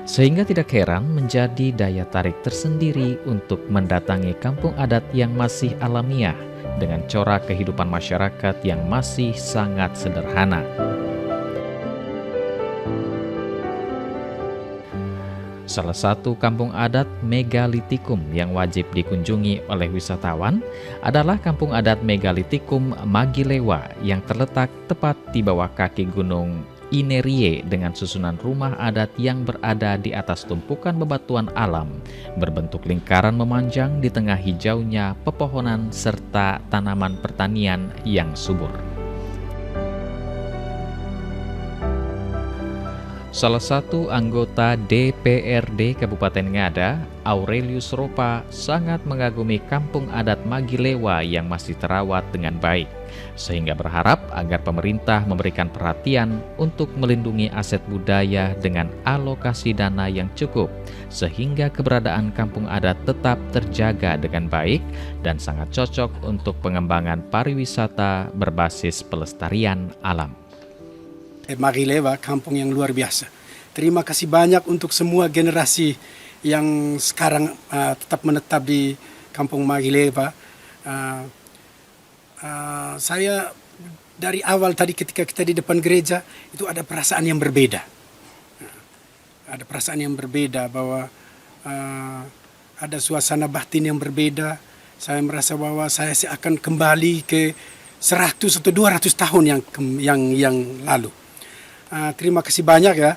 Sehingga tidak heran menjadi daya tarik tersendiri untuk mendatangi kampung adat yang masih alamiah dengan corak kehidupan masyarakat yang masih sangat sederhana. Salah satu kampung adat megalitikum yang wajib dikunjungi oleh wisatawan adalah kampung adat megalitikum Magilewa yang terletak tepat di bawah kaki gunung Inerie dengan susunan rumah adat yang berada di atas tumpukan bebatuan alam berbentuk lingkaran memanjang di tengah hijaunya pepohonan serta tanaman pertanian yang subur. Salah satu anggota DPRD Kabupaten Ngada, Aurelius Ropa, sangat mengagumi kampung adat Magilewa yang masih terawat dengan baik, sehingga berharap agar pemerintah memberikan perhatian untuk melindungi aset budaya dengan alokasi dana yang cukup, sehingga keberadaan kampung adat tetap terjaga dengan baik dan sangat cocok untuk pengembangan pariwisata berbasis pelestarian alam. Magilewa, kampung yang luar biasa. Terima kasih banyak untuk semua generasi yang sekarang tetap menetap di kampung Magilewa. Saya dari awal tadi ketika kita di depan gereja itu ada perasaan yang berbeda. Ada perasaan yang berbeda bahwa ada suasana batin yang berbeda. Saya merasa bahwa saya akan kembali ke 100 atau 200 tahun yang lalu. Terima kasih banyak ya.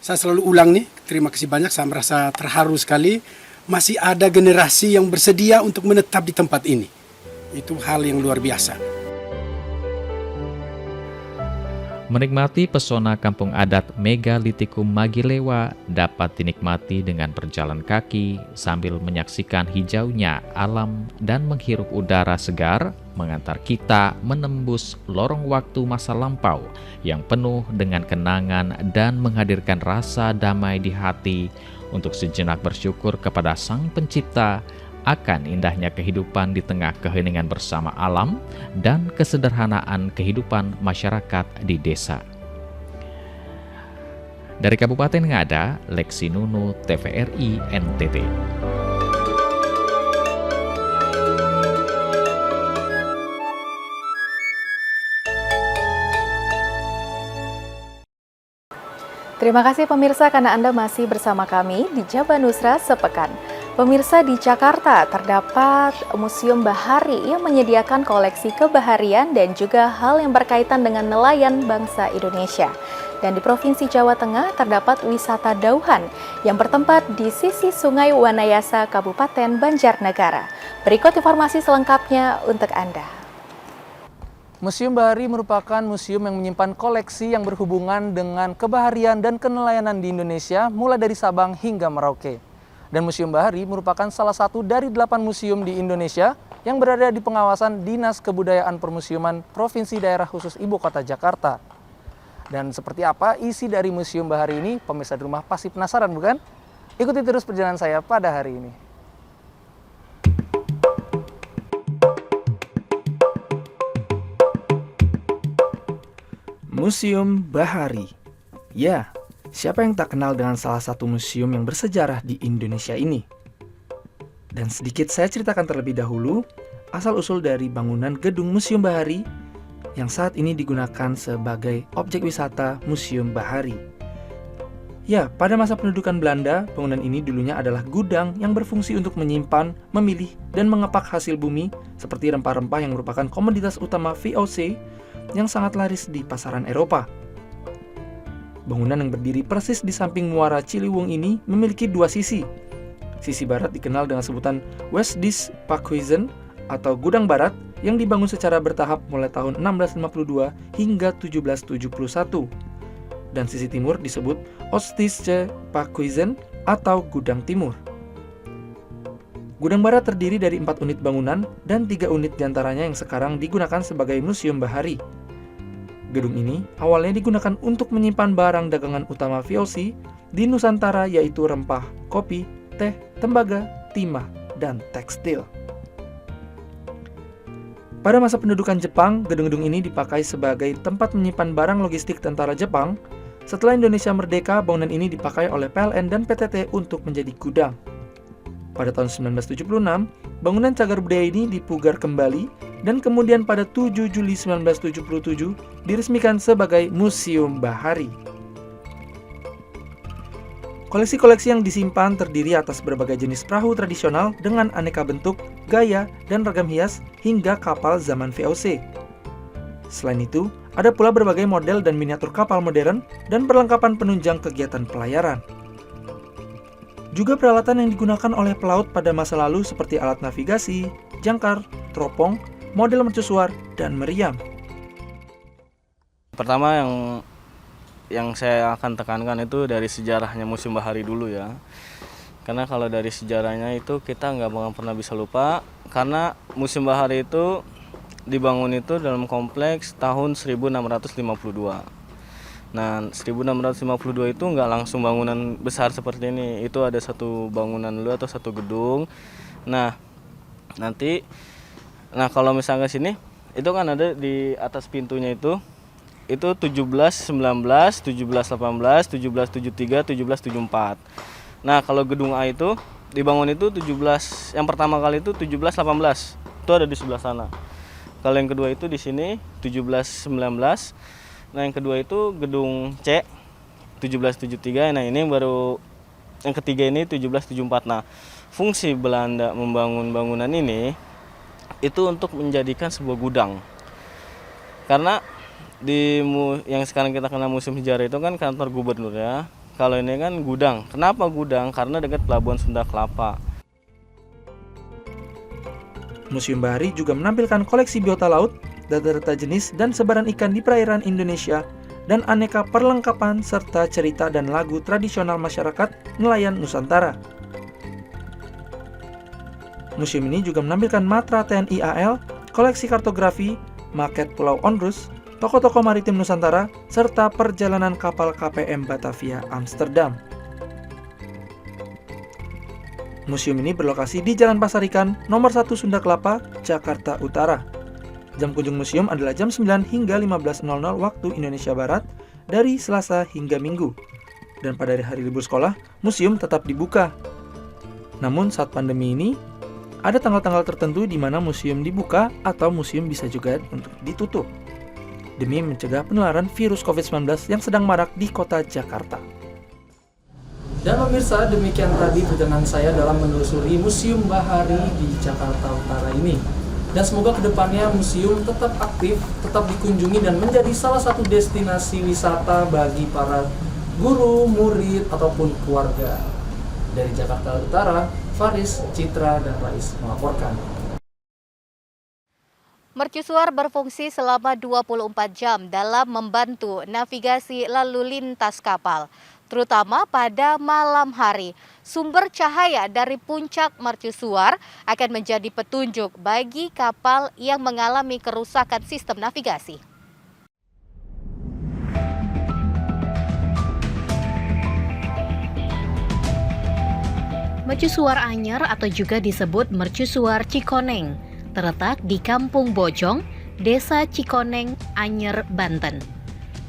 Saya selalu ulang nih, terima kasih banyak. Saya merasa terharu sekali. Masih ada generasi yang bersedia untuk menetap di tempat ini. Itu hal yang luar biasa. Menikmati pesona kampung adat Megalitikum Magilewa dapat dinikmati dengan berjalan kaki sambil menyaksikan hijaunya alam dan menghirup udara segar, mengantar kita menembus lorong waktu masa lampau yang penuh dengan kenangan dan menghadirkan rasa damai di hati untuk sejenak bersyukur kepada Sang Pencipta akan indahnya kehidupan di tengah keheningan bersama alam dan kesederhanaan kehidupan masyarakat di desa. Dari Kabupaten Ngada, Leksi Nunu, TVRI NTT. Terima kasih pemirsa karena Anda masih bersama kami di Jabanusra Sepekan. Pemirsa, di Jakarta terdapat Museum Bahari yang menyediakan koleksi kebaharian dan juga hal yang berkaitan dengan nelayan bangsa Indonesia. Dan di Provinsi Jawa Tengah terdapat wisata Dauhan yang bertempat di sisi Sungai Wanayasa, Kabupaten Banjarnegara. Berikut informasi selengkapnya untuk Anda. Museum Bahari merupakan museum yang menyimpan koleksi yang berhubungan dengan kebaharian dan kenelayanan di Indonesia mulai dari Sabang hingga Merauke. Dan Museum Bahari merupakan salah satu dari 8 museum di Indonesia yang berada di pengawasan Dinas Kebudayaan Permusiuman Provinsi Daerah Khusus Ibu Kota Jakarta. Dan seperti apa isi dari Museum Bahari ini, pemirsa di rumah pasti penasaran bukan? Ikuti terus perjalanan saya pada hari ini. Museum Bahari. Ya, siapa yang tak kenal dengan salah satu museum yang bersejarah di Indonesia ini? Dan sedikit saya ceritakan terlebih dahulu asal-usul dari bangunan gedung Museum Bahari yang saat ini digunakan sebagai objek wisata Museum Bahari. Ya, pada masa pendudukan Belanda, bangunan ini dulunya adalah gudang yang berfungsi untuk menyimpan, memilih, dan mengepak hasil bumi seperti rempah-rempah yang merupakan komoditas utama VOC yang sangat laris di pasaran Eropa. Bangunan yang berdiri persis di samping muara Ciliwung ini memiliki dua sisi. Sisi barat dikenal dengan sebutan Westdisch Pakhuizen atau Gudang Barat yang dibangun secara bertahap mulai tahun 1652 hingga 1771. Dan sisi timur disebut Ostdische Pakhuizen atau Gudang Timur. Gudang Barat terdiri dari 4 unit bangunan dan 3 unit diantaranya yang sekarang digunakan sebagai Museum Bahari. Gedung ini awalnya digunakan untuk menyimpan barang dagangan utama VOC di Nusantara yaitu rempah, kopi, teh, tembaga, timah, dan tekstil. Pada masa pendudukan Jepang, gedung-gedung ini dipakai sebagai tempat menyimpan barang logistik tentara Jepang. Setelah Indonesia merdeka, bangunan ini dipakai oleh PLN dan PTT untuk menjadi gudang. Pada tahun 1976, bangunan cagar budaya ini dipugar kembali dan kemudian pada 7 Juli 1977 diresmikan sebagai Museum Bahari. Koleksi-koleksi yang disimpan terdiri atas berbagai jenis perahu tradisional dengan aneka bentuk, gaya, dan ragam hias hingga kapal zaman VOC. Selain itu, ada pula berbagai model dan miniatur kapal modern dan perlengkapan penunjang kegiatan pelayaran. Juga peralatan yang digunakan oleh pelaut pada masa lalu seperti alat navigasi, jangkar, teropong, model mercusuar, dan meriam. Pertama yang saya akan tekankan itu dari sejarahnya Museum Bahari dulu ya. Karena kalau dari sejarahnya itu kita nggak bakal pernah bisa lupa, karena Museum Bahari itu dibangun itu dalam kompleks tahun 1652. Nah, 1652 itu nggak langsung bangunan besar seperti ini. Itu ada satu bangunan dulu atau satu gedung. Nah, kalau misalnya ke sini, itu kan ada di atas pintunya itu 1719, 1718, 1773, 1774. Nah, kalau gedung A itu dibangun itu 17, yang pertama kali itu 1718. Itu ada di sebelah sana. Kalau yang kedua itu di sini 1719. Nah, yang kedua itu gedung C 1773. Nah, ini baru yang ketiga ini 1774. Nah, fungsi Belanda membangun bangunan ini itu untuk menjadikan sebuah gudang. Karena yang sekarang kita kenal Museum Sejarah itu kan kantor gubernur ya. Kalau ini kan gudang. Kenapa gudang? Karena dekat Pelabuhan Sunda Kelapa. Museum Bahari juga menampilkan koleksi biota laut, data-data jenis dan sebaran ikan di perairan Indonesia, dan aneka perlengkapan serta cerita dan lagu tradisional masyarakat nelayan Nusantara. Museum ini juga menampilkan matra TNI AL, koleksi kartografi, maket Pulau Onrus, toko-toko maritim Nusantara, serta perjalanan kapal KPM Batavia Amsterdam. Museum ini berlokasi di Jalan Pasar Ikan, nomor 1 Sunda Kelapa, Jakarta Utara. Jam kunjung museum adalah jam 9 hingga 15.00 waktu Indonesia Barat, dari Selasa hingga Minggu. Dan pada hari libur sekolah, museum tetap dibuka. Namun saat pandemi ini, ada tanggal-tanggal tertentu di mana museum dibuka atau museum bisa juga untuk ditutup, demi mencegah penularan virus COVID-19 yang sedang marak di kota Jakarta. Dan pemirsa, demikian tadi perjalanan saya dalam menelusuri Museum Bahari di Jakarta Utara ini. Dan semoga kedepannya museum tetap aktif, tetap dikunjungi dan menjadi salah satu destinasi wisata bagi para guru, murid, ataupun keluarga. Dari Jakarta Utara, Faris, Citra, dan Rais melaporkan. Mercusuar berfungsi selama 24 jam dalam membantu navigasi lalu lintas kapal, terutama pada malam hari. Sumber cahaya dari puncak mercusuar akan menjadi petunjuk bagi kapal yang mengalami kerusakan sistem navigasi. Mercusuar anyar atau juga disebut mercusuar Cikoneng terletak di Kampung Bojong, Desa Cikoneng, Anyer, Banten.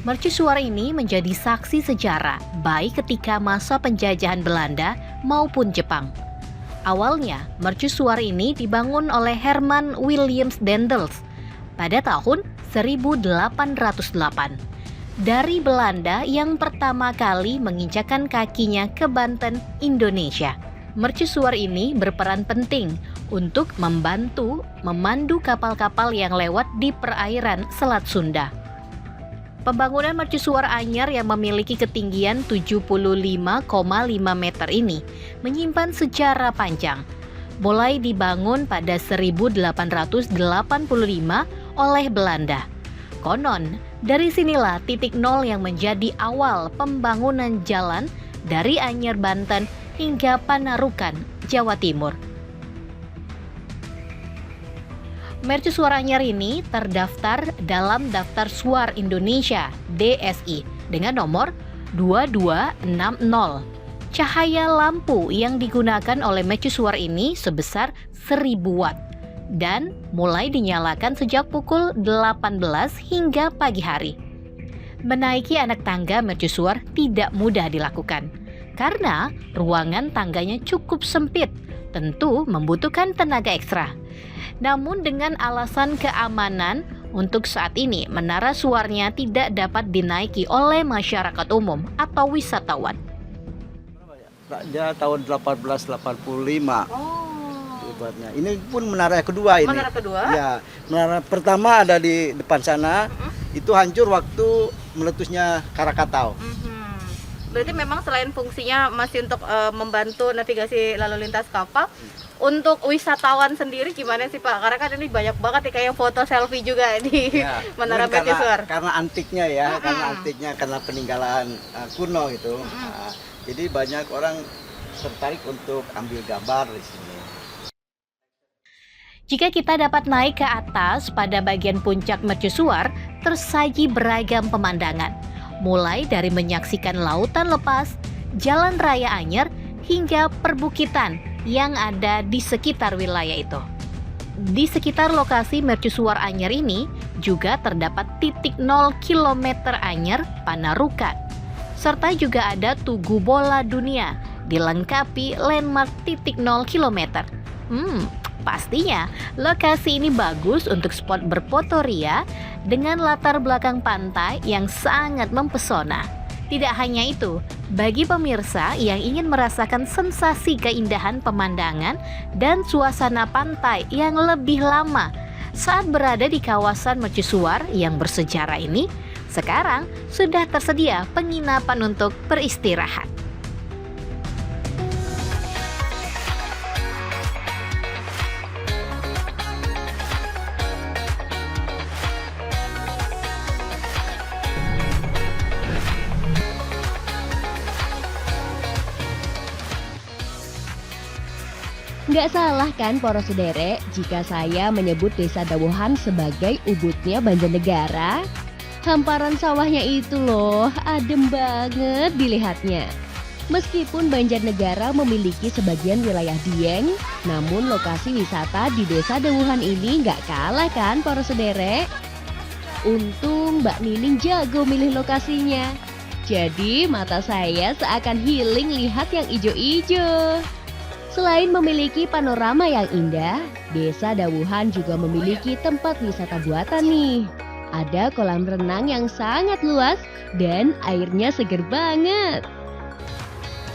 Mercusuar ini menjadi saksi sejarah baik ketika masa penjajahan Belanda maupun Jepang. Awalnya, mercusuar ini dibangun oleh Herman Williams Daendels pada tahun 1808 dari Belanda yang pertama kali menginjakkan kakinya ke Banten, Indonesia. Mercusuar ini berperan penting untuk membantu memandu kapal-kapal yang lewat di perairan Selat Sunda. Pembangunan mercusuar anyar yang memiliki ketinggian 75,5 meter ini menyimpan sejarah panjang. Mulai dibangun pada 1885 oleh Belanda. Konon, dari sinilah titik nol yang menjadi awal pembangunan jalan dari Anyer, Banten hingga Panarukan, Jawa Timur. Mercusuar anyar ini terdaftar dalam Daftar Suar Indonesia (DSI) dengan nomor 2260. Cahaya lampu yang digunakan oleh mercusuar ini sebesar 1000 watt dan mulai dinyalakan sejak pukul 18 hingga pagi hari. Menaiki anak tangga mercusuar tidak mudah dilakukan karena ruangan tangganya cukup sempit, tentu membutuhkan tenaga ekstra. Namun dengan alasan keamanan, untuk saat ini menara suarnya tidak dapat dinaiki oleh masyarakat umum atau wisatawan. Dia tahun 1885. Dibuatnya. Ini pun menara kedua ini. Menara kedua? Ya, menara pertama ada di depan sana. Itu hancur waktu meletusnya Krakatau. Berarti memang selain fungsinya masih untuk membantu navigasi lalu lintas kapal, untuk wisatawan sendiri gimana sih Pak? Karena kan ini banyak banget nih kayak foto selfie juga di Menara Mercusuar. Karena antiknya ya, karena peninggalan kuno gitu. Jadi banyak orang tertarik untuk ambil gambar di sini. Jika kita dapat naik ke atas pada bagian puncak Mercusuar, tersaji beragam pemandangan. Mulai dari menyaksikan lautan lepas, jalan raya Anyer, hingga perbukitan yang ada di sekitar wilayah itu. Di sekitar lokasi Mercusuar Anyer ini juga terdapat titik 0 km Anyer Panarukan. Serta juga ada Tugu Bola Dunia, dilengkapi landmark titik 0 km. Pastinya lokasi ini bagus untuk spot berfotoria dengan latar belakang pantai yang sangat mempesona. Tidak hanya itu, bagi pemirsa yang ingin merasakan sensasi keindahan pemandangan dan suasana pantai yang lebih lama saat berada di kawasan Mercusuar yang bersejarah ini, sekarang sudah tersedia penginapan untuk beristirahat. Nggak salah kan poros sederek jika saya menyebut Desa Dawuhan sebagai ubudnya Banjarnegara? Hamparan sawahnya itu loh, adem banget dilihatnya. Meskipun Banjarnegara memiliki sebagian wilayah Dieng, namun lokasi wisata di Desa Dawuhan ini nggak kalah kan poros sederek? Untung Mbak Nining jago milih lokasinya. Jadi mata saya seakan healing lihat yang ijo-ijo. Selain memiliki panorama yang indah, Desa Dawuhan juga memiliki tempat wisata buatan nih. Ada kolam renang yang sangat luas dan airnya seger banget.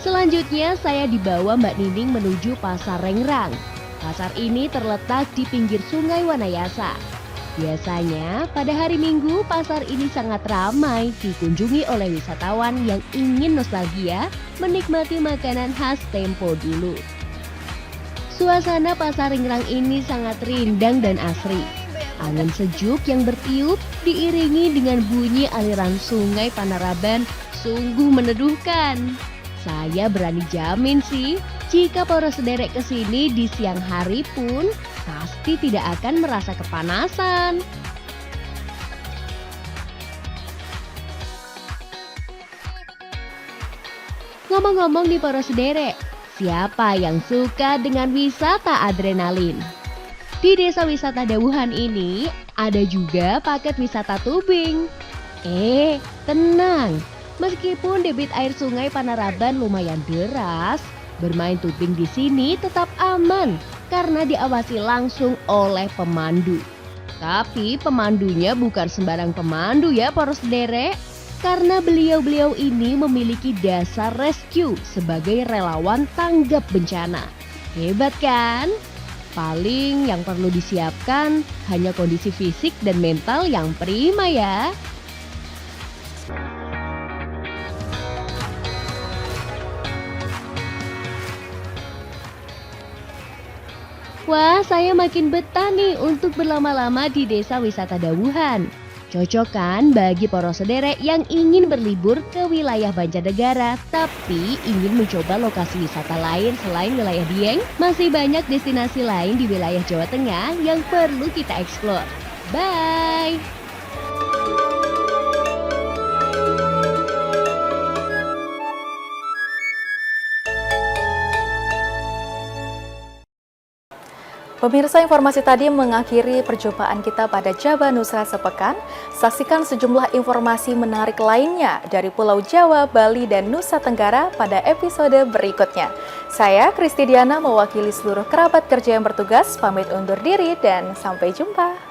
Selanjutnya saya dibawa Mbak Nining menuju Pasar Rengrang. Pasar ini terletak di pinggir Sungai Wanayasa. Biasanya pada hari Minggu pasar ini sangat ramai dikunjungi oleh wisatawan yang ingin nostalgia menikmati makanan khas tempo dulu. Suasana Pasar Rengrang ini sangat rindang dan asri. Angin sejuk yang bertiup diiringi dengan bunyi aliran sungai Panaraban sungguh meneduhkan. Saya berani jamin sih, jika poros sederek kesini di siang hari pun pasti tidak akan merasa kepanasan. Ngomong-ngomong di poros sederek, siapa yang suka dengan wisata adrenalin? Di Desa Wisata Dawuhan ini ada juga paket wisata tubing. Tenang, meskipun debit air sungai Panaraban lumayan deras, bermain tubing di sini tetap aman karena diawasi langsung oleh pemandu. Tapi pemandunya bukan sembarang pemandu ya poros sederek. Karena beliau-beliau ini memiliki dasar rescue sebagai relawan tanggap bencana. Hebat kan? Paling yang perlu disiapkan hanya kondisi fisik dan mental yang prima ya. Wah, saya makin betah nih untuk berlama-lama di Desa Wisata Dawuhan. Cocok kan bagi poros sederek yang ingin berlibur ke wilayah Banjarnegara tapi ingin mencoba lokasi wisata lain selain wilayah Dieng? Masih banyak destinasi lain di wilayah Jawa Tengah yang perlu kita eksplor. Bye! Pemirsa, informasi tadi mengakhiri perjumpaan kita pada Jaba Nusra Sepekan. Saksikan sejumlah informasi menarik lainnya dari Pulau Jawa, Bali, dan Nusa Tenggara pada episode berikutnya. Saya Kristi Diana mewakili seluruh kerabat kerja yang bertugas, pamit undur diri dan sampai jumpa.